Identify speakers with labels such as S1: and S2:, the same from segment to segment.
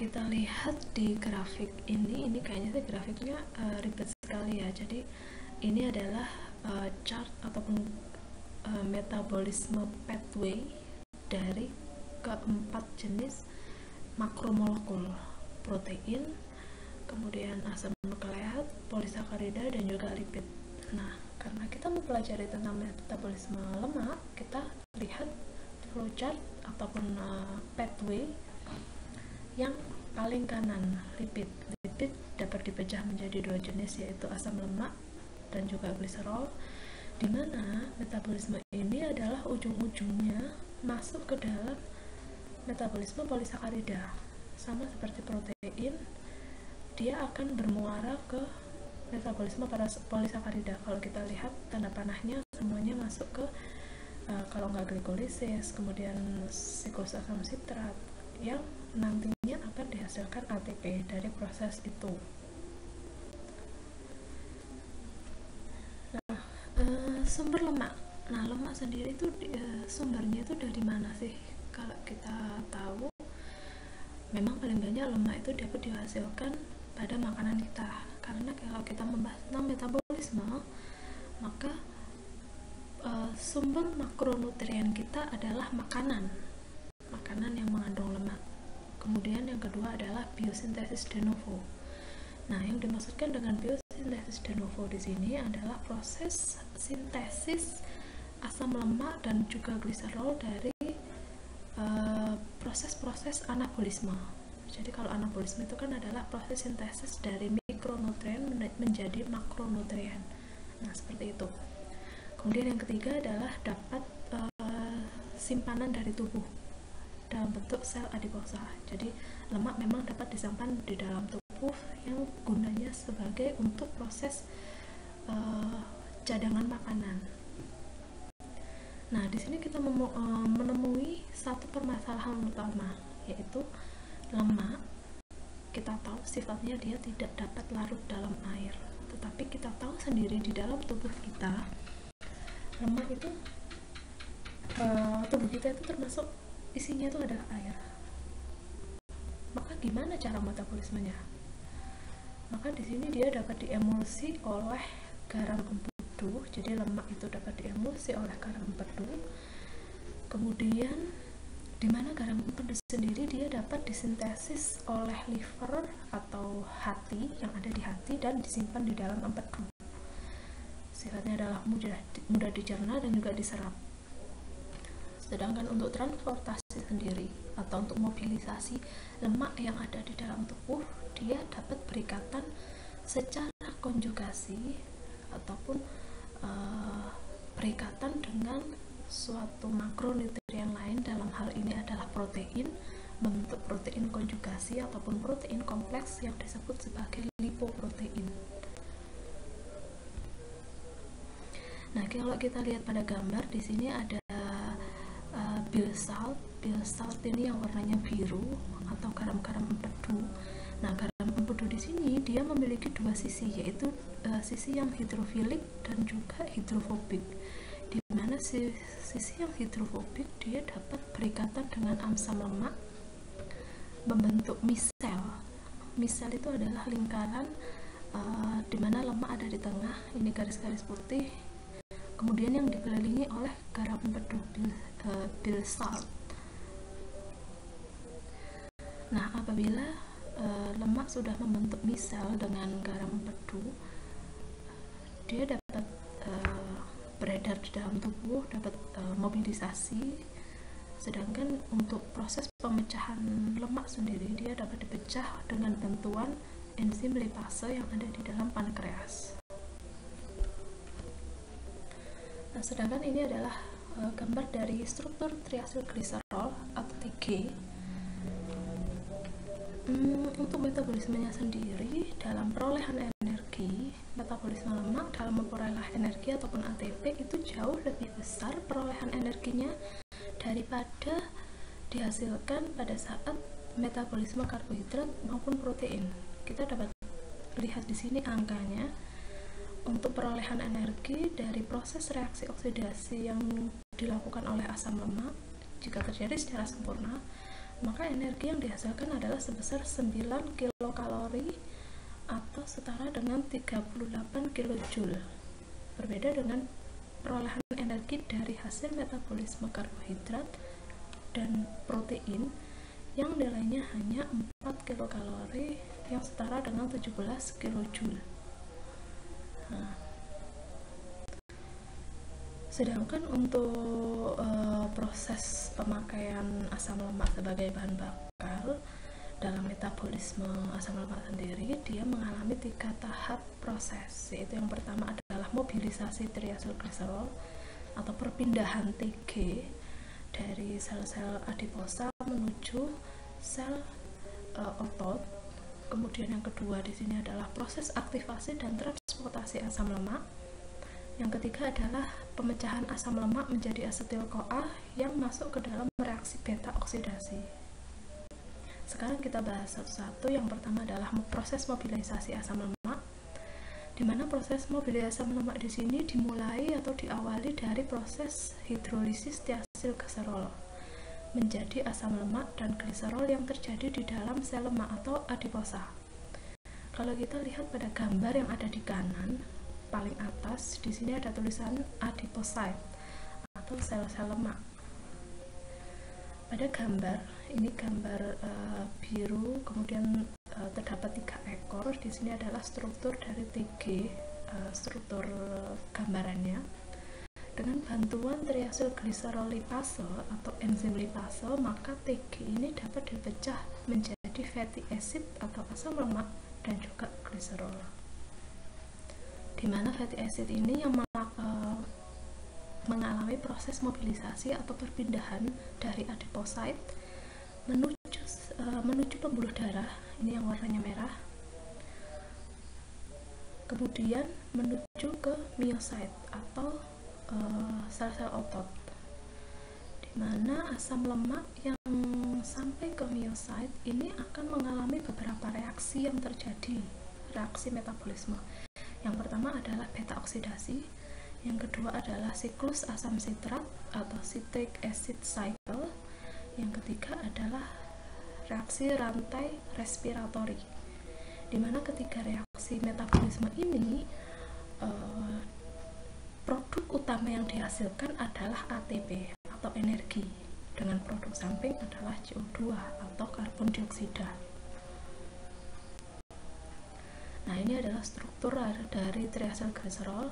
S1: kita lihat di grafik ini kayaknya sih grafiknya ribet sekali ya. Jadi ini adalah chart ataupun metabolisme pathway dari keempat jenis makromolekul: protein, kemudian asam nukleat, polisakarida, dan juga lipid. Nah, karena kita mempelajari tentang metabolisme lemak, kita lihat flowchart ataupun pathway yang paling kanan, lipid. Lipid dapat dipecah menjadi dua jenis, yaitu asam lemak dan juga gliserol, di mana metabolisme ini adalah ujung-ujungnya masuk ke dalam metabolisme polisakarida. Sama seperti protein, dia akan bermuara ke metabolisme polisakarida. Kalau kita lihat tanda panahnya, semuanya masuk ke kalau nggak glikolisis, kemudian siklosa asam sitrat, yang nantinya akan dihasilkan ATP dari proses itu. Nah, sumber lemak. Nah, lemak sendiri itu sumbernya itu dari mana sih? Kalau kita tahu, memang paling banyak lemak itu dapat dihasilkan pada makanan kita. Karena kalau kita membahas tentang metabolisme, maka sumber makronutrien kita adalah makanan yang mengandung lemak. Kemudian yang kedua adalah biosintesis de novo. Nah, yang dimaksudkan dengan biosintesis de novo di sini adalah proses sintesis asam lemak dan juga gliserol dari proses-proses anabolisme. Jadi kalau anabolisme itu kan adalah proses sintesis dari mikronutrien menjadi makronutrien. Nah, seperti itu. Kemudian yang ketiga adalah dapat simpanan dari tubuh dalam bentuk sel adiposa. Jadi lemak memang dapat disimpan di dalam tubuh yang gunanya sebagai untuk proses cadangan makanan. Nah, di sini kita menemui satu permasalahan utama, yaitu lemak. Kita tahu sifatnya dia tidak dapat larut dalam air, tetapi kita tahu sendiri di dalam tubuh kita, lemak itu tubuh kita itu termasuk isinya itu adalah air. Maka gimana cara metabolismenya? Maka di sini dia dapat diemulsi oleh garam empedu. Jadi lemak itu dapat diemulsi oleh garam empedu. Kemudian di mana garam empedu sendiri dia dapat disintesis oleh liver atau hati, yang ada di hati, dan disimpan di dalam empedu. Sifatnya adalah mudah dicerna dan juga diserap. Sedangkan untuk transportasi sendiri atau untuk mobilisasi lemak yang ada di dalam tubuh, dia dapat berikatan secara konjugasi ataupun berikatan dengan suatu makronutrien lain. Dalam hal ini adalah protein, membentuk protein konjugasi ataupun protein kompleks yang disebut sebagai lipoprotein. Nah, kalau kita lihat pada gambar di sini ada bilsalt. Bilsalt ini yang warnanya biru atau garam-garam empedu. Nah, garam empedu di sini dia memiliki dua sisi, yaitu sisi yang hidrofilik dan juga hidrofobik. Di mana sisi yang hidrofobik dia dapat berikatan dengan asam lemak membentuk misel. Misel itu adalah lingkaran di mana lemak ada di tengah. Ini garis-garis putih. Kemudian yang dikelilingi oleh garam empedu, bilsalt. Nah, apabila lemak sudah membentuk misel dengan garam empedu, dia dapat beredar di dalam tubuh, dapat mobilisasi. Sedangkan untuk proses pemecahan lemak sendiri, dia dapat dipecah dengan bantuan enzim lipase yang ada di dalam pankreas. Nah, sedangkan ini adalah gambar dari struktur triacylglycerol atau TG. Untuk metabolismenya sendiri, dalam perolehan energi, metabolisme lemak dalam memperoleh energi ataupun ATP itu jauh lebih besar perolehan energinya daripada dihasilkan pada saat metabolisme karbohidrat maupun protein. Kita dapat lihat di sini angkanya. Untuk perolehan energi dari proses reaksi oksidasi yang dilakukan oleh asam lemak, jika terjadi secara sempurna, maka energi yang dihasilkan adalah sebesar 9 kilokalori atau setara dengan 38 kilojoule. Berbeda dengan perolehan energi dari hasil metabolisme karbohidrat dan protein yang nilainya hanya 4 kilokalori yang setara dengan 17 kilojoule. Nah, sedangkan untuk proses pemakaian asam lemak sebagai bahan bakar dalam metabolisme asam lemak sendiri, dia mengalami 3 tahap proses, yaitu yang pertama adalah mobilisasi triacylglycerol atau perpindahan TG dari sel-sel adiposa menuju sel otot. Kemudian yang kedua di sini adalah proses aktivasi dan transportasi asam lemak. Yang ketiga adalah pemecahan asam lemak menjadi asetil-CoA yang masuk ke dalam reaksi beta oksidasi. Sekarang kita bahas satu-satu. Yang pertama adalah proses mobilisasi asam lemak, di mana proses mobilisasi asam lemak di sini dimulai atau diawali dari proses hidrolisis triacylglycerol menjadi asam lemak dan gliserol yang terjadi di dalam sel lemak atau adiposa. Kalau kita lihat pada gambar yang ada di kanan paling atas, di sini ada tulisan adipocyte atau sel-sel lemak. Pada gambar ini gambar biru, kemudian terdapat 3 ekor. Di sini adalah struktur dari TG, struktur gambarannya. Dengan bantuan triacylglycerol lipase atau enzim lipase, maka TG ini dapat dipecah menjadi fatty acid atau asam lemak dan juga gliserol. Di mana fatty acid ini yang mengalami proses mobilisasi atau perpindahan dari adipocyte menuju pembuluh darah, ini yang warnanya merah, kemudian menuju ke myocyte atau sel-sel otot, di mana asam lemak yang sampai ke myocyte ini akan mengalami beberapa reaksi yang terjadi, reaksi metabolisme. Yang pertama adalah beta oksidasi, yang kedua adalah siklus asam sitrat atau citric acid cycle, yang ketiga adalah reaksi rantai respiratori, di mana ketiga reaksi metabolisme ini produk utama yang dihasilkan adalah ATP atau energi, dengan produk samping adalah CO2 atau karbon dioksida. Nah, ini adalah struktur dari triacylglycerol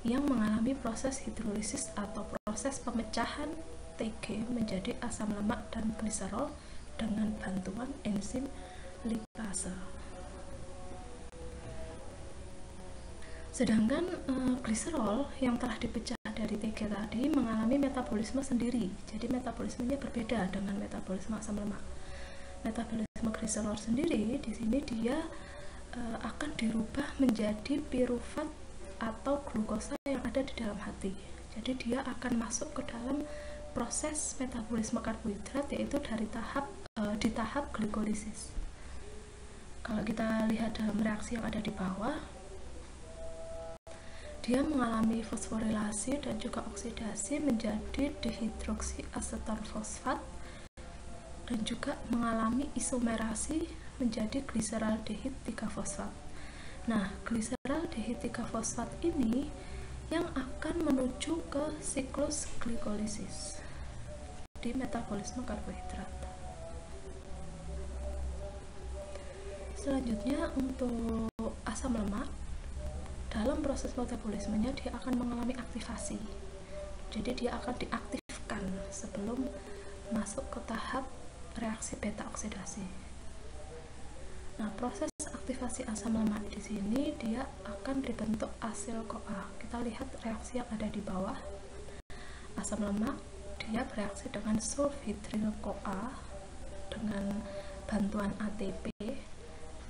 S1: yang mengalami proses hidrolisis atau proses pemecahan TG menjadi asam lemak dan gliserol dengan bantuan enzim lipase. Sedangkan gliserol yang telah dipecah dari TG tadi mengalami metabolisme sendiri. Jadi metabolismenya berbeda dengan metabolisme asam lemak. Metabolisme gliserol sendiri di sini dia akan dirubah menjadi piruvat atau glukosa yang ada di dalam hati. Jadi dia akan masuk ke dalam proses metabolisme karbohidrat, yaitu di tahap glikolisis. Kalau kita lihat dalam reaksi yang ada di bawah, dia mengalami fosforilasi dan juga oksidasi menjadi dihidroksiaseton fosfat dan juga mengalami isomerasi menjadi gliseraldehid 3-fosfat. Nah, gliseraldehid 3-fosfat ini yang akan menuju ke siklus glikolisis di metabolisme karbohidrat. Selanjutnya untuk asam lemak, dalam proses metabolismenya dia akan mengalami aktivasi. Jadi dia akan diaktifkan sebelum masuk ke tahap reaksi beta oksidasi. Nah, proses aktivasi asam lemak di sini dia akan dibentuk asil-CoA. Kita lihat reaksi yang ada di bawah. Asam lemak dia bereaksi dengan sulfhydryl-CoA dengan bantuan ATP,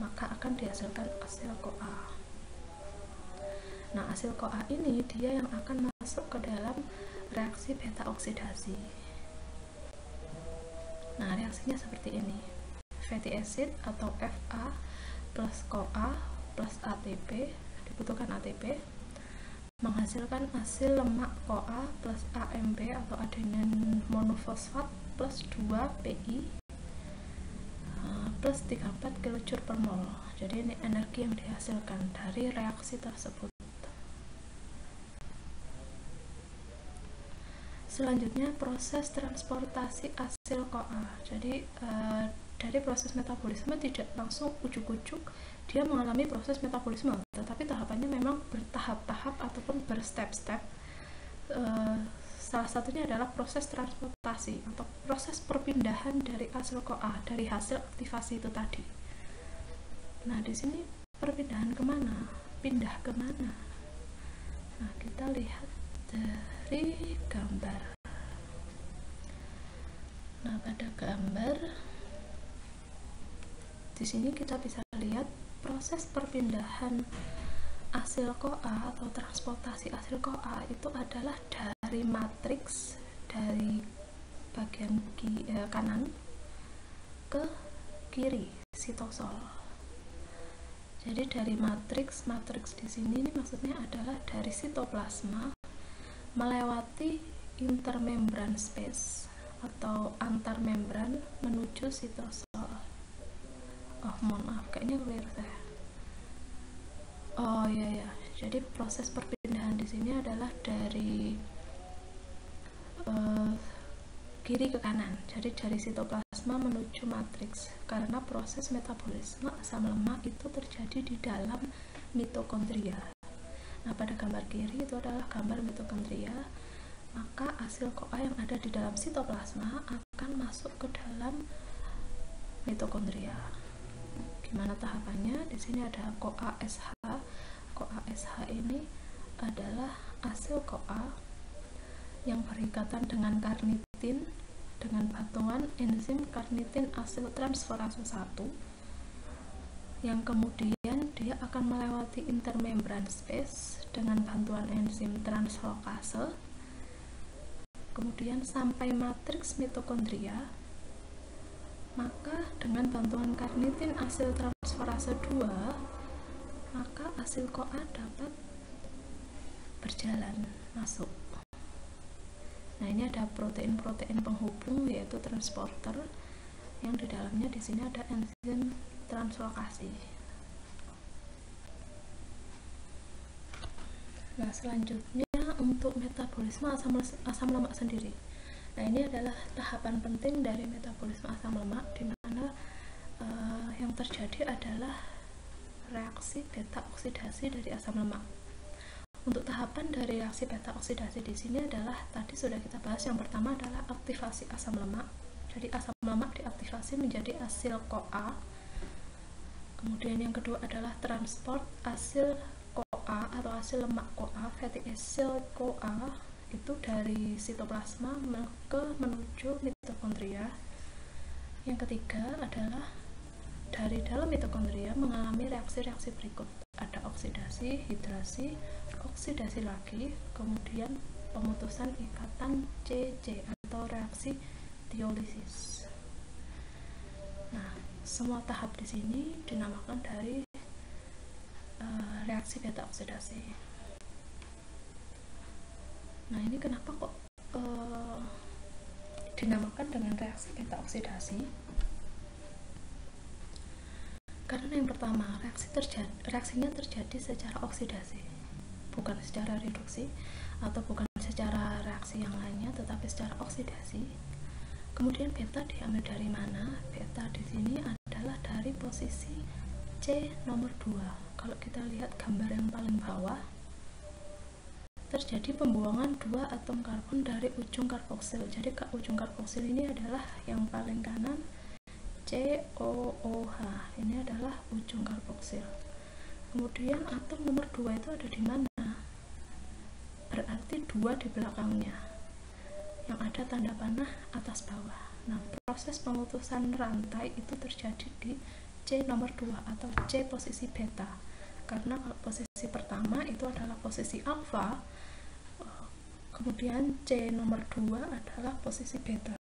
S1: maka akan dihasilkan asil-CoA. Nah, asil-CoA ini dia yang akan masuk ke dalam reaksi beta oksidasi. Nah, reaksinya seperti ini. Fatty acid atau Fa plus CoA plus ATP, dibutuhkan ATP, menghasilkan asil lemak CoA plus AMP atau adenin monofosfat plus 2 PI plus 34 kJ per mol. Jadi ini energi yang dihasilkan dari reaksi tersebut. Selanjutnya proses transportasi asil CoA. Jadi dari proses metabolisme tidak langsung ujuk-ujuk dia mengalami proses metabolisme, tetapi tahapannya memang bertahap-tahap ataupun berstep-step. Salah satunya adalah proses transportasi atau proses perpindahan dari asil CoA dari hasil aktivasi itu tadi. Nah, di sini perpindahan kemana? Pindah kemana? Nah, kita lihat dari gambar. Nah, pada gambar di sini kita bisa lihat proses perpindahan asil CoA atau transportasi asil CoA itu adalah dari matriks dari bagian kanan ke kiri sitosol. Jadi dari matriks di sini ini maksudnya adalah dari sitoplasma melewati intermembran space atau antar membran menuju sitosol. Oh, mohon maaf, kayaknya keliru saya. Oh iya ya, jadi proses perpindahan di sini adalah dari kiri ke kanan. Jadi dari sitoplasma menuju matriks karena proses metabolisme asam lemak itu terjadi di dalam mitokondria. Nah, pada gambar kiri itu adalah gambar mitokondria. Maka asil CoA yang ada di dalam sitoplasma akan masuk ke dalam mitokondria. Gimana tahapannya? Di sini ada CoA-SH. CoA-SH ini adalah asil CoA yang berikatan dengan karnitin dengan bantuan enzim karnitin asil transferase 1, yang kemudian dia akan melewati intermembran space dengan bantuan enzim translokase, kemudian sampai matriks mitokondria. Maka dengan bantuan karnitin asil transferase 2, maka asil CoA dapat berjalan masuk. Nah, ini ada protein-protein penghubung yaitu transporter yang di dalamnya di sini ada enzim translokasi. Nah, selanjutnya untuk metabolisme asam lemak sendiri. Nah, ini adalah tahapan penting dari metabolisme asam lemak, di mana yang terjadi adalah reaksi beta oksidasi dari asam lemak. Untuk tahapan dari reaksi beta oksidasi di sini adalah tadi sudah kita bahas. Yang pertama adalah aktivasi asam lemak. Jadi asam lemak diaktifasi menjadi asil CoA. Kemudian yang kedua adalah transport asil CoA atau asil lemak CoA, fatty acid CoA, itu dari sitoplasma menuju mitokondria. Yang ketiga adalah dari dalam mitokondria mengalami reaksi-reaksi berikut. Ada oksidasi, hidrasi, oksidasi lagi, kemudian pemutusan ikatan CC atau reaksi diolisis. Nah, semua tahap di sini dinamakan dari reaksi beta oksidasi. Nah, ini kenapa kok dinamakan dengan reaksi beta oksidasi? Karena yang pertama, reaksinya terjadi secara oksidasi, bukan secara reduksi atau bukan secara reaksi yang lainnya, tetapi secara oksidasi. Kemudian beta diambil dari mana? Beta di sini adalah dari posisi C nomor 2. Kalau kita lihat gambar yang paling bawah, terjadi pembuangan 2 atom karbon dari ujung karboksil. Jadi ke ujung karboksil ini adalah yang paling kanan, COOH. Ini adalah ujung karboksil. Kemudian atom nomor 2 itu ada di mana? Berarti 2 di belakangnya, yang ada tanda panah atas bawah. Nah, proses pemutusan rantai itu terjadi di C nomor 2 atau C posisi beta. Karena kalau posisi pertama itu adalah posisi alfa, kemudian C nomor 2 adalah posisi beta.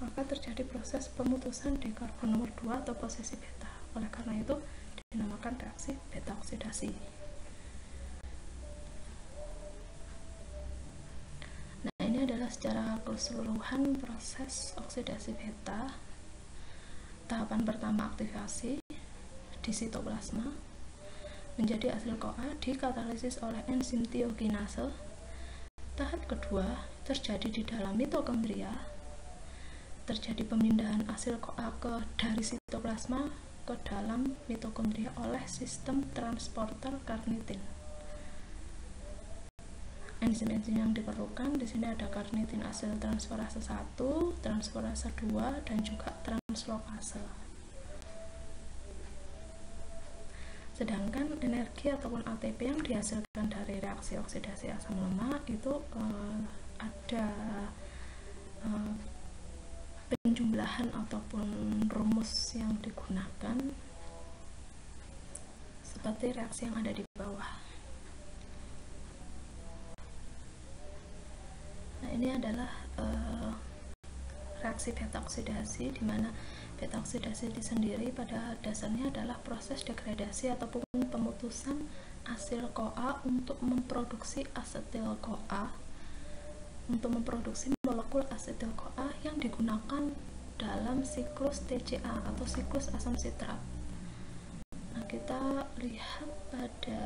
S1: Maka terjadi proses pemutusan di karbon nomor 2 atau posisi beta. Oleh karena itu dinamakan reaksi beta oksidasi. Nah, ini adalah secara keseluruhan proses oksidasi beta. tahapan pertama aktivasi di sitoplasma menjadi asil CoA dikatalisis oleh enzim thiokinase. Tahap kedua terjadi di dalam mitokondria, terjadi pemindahan asil CoA dari sitoplasma ke dalam mitokondria oleh sistem transporter karnitin. Enzim-enzim yang diperlukan di sini ada karnitin asil transferase 1, transferase 2, dan juga translokase. Sedangkan energi ataupun ATP yang dihasilkan dari reaksi oksidasi asam lemak itu ada penjumlahan ataupun rumus yang digunakan seperti reaksi yang ada di bawah. Nah, ini adalah reaksi beta oksidasi, di mana beta oksidasi sendiri pada dasarnya adalah proses degradasi ataupun pemutusan asil CoA untuk memproduksi asetil CoA, untuk memproduksi molekul asetil CoA yang digunakan dalam siklus TCA atau siklus asam sitrat. Nah, kita lihat pada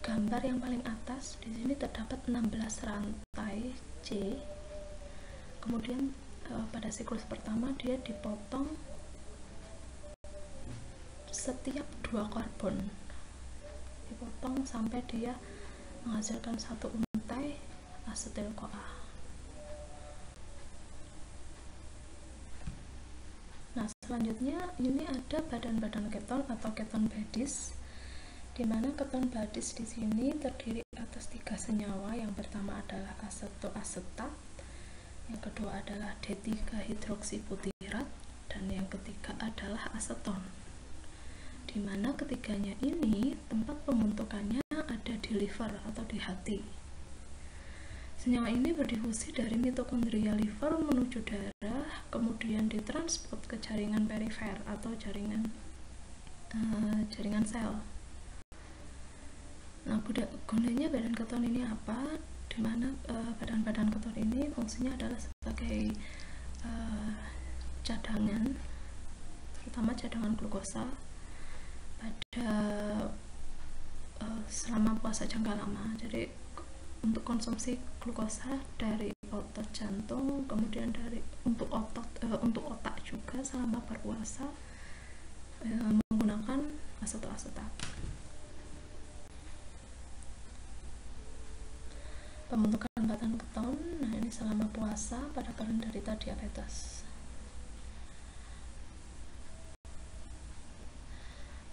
S1: gambar yang paling atas, di sini terdapat 16 rantai C. Kemudian pada siklus pertama dia dipotong setiap 2 karbon, dipotong sampai dia menghasilkan satu untai asetil CoA. Nah, selanjutnya ini ada badan-badan keton atau keton badis, di mana keton badis di sini terdiri atas 3 senyawa. Yang pertama adalah asetoasetat, yang kedua adalah D3-hidroksibutirat, dan yang ketiga adalah aseton, di mana ketiganya ini tempat pembentukannya ada di liver atau di hati. Senyawa ini berdifusi dari mitokondria liver menuju darah, kemudian ditransport ke jaringan perifer atau jaringan sel. Nah, gunanya badan keton ini apa? Di mana badan-badan keton ini fungsinya adalah sebagai cadangan, terutama cadangan glukosa pada selama puasa jangka lama. Jadi untuk konsumsi glukosa dari otot jantung, kemudian untuk otak juga selama berpuasa menggunakan asetoasetat. Pembentukan badan keton, nah ini selama puasa pada penderita diabetes.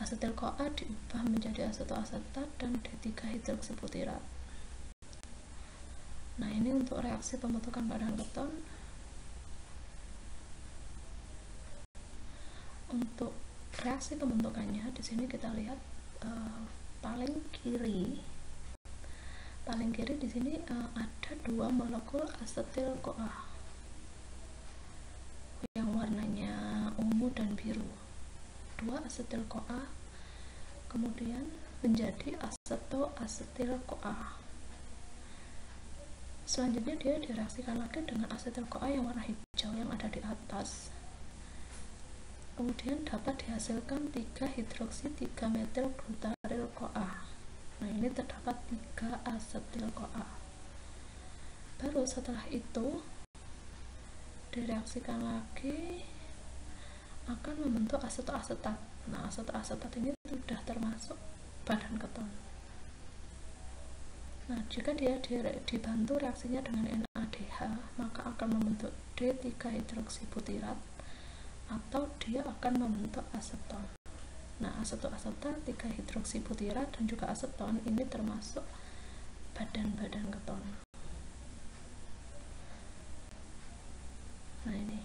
S1: Asetil CoA diubah menjadi asetoasetat dan D3-hidroksibutirat. Nah, ini untuk reaksi pembentukan badan keton. Untuk reaksi pembentukannya di sini kita lihat paling kiri di sini ada 2 molekul asetil CoA yang warnanya ungu dan biru. 2 asetil CoA kemudian menjadi asetoasetil CoA. Selanjutnya dia direaksikan lagi dengan asetil CoA yang warna hijau yang ada di atas. Kemudian dapat dihasilkan 3-hidroksi-3-metil-glutaryl CoA. Nah, ini terdapat 3 asetil CoA. Baru setelah itu direaksikan lagi akan membentuk asetoasetat. Nah, asetoasetat ini sudah termasuk badan keton. Nah, jika dia dibantu reaksinya dengan NADH, maka akan membentuk D3-hidroksibutirat atau dia akan membentuk aseton. Nah, asetoasetat, 3-hidroksibutirat, dan juga aseton ini termasuk badan-badan keton. Nah, ini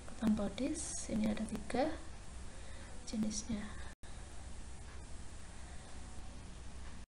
S1: keton bodies, ini ada 3 jenisnya.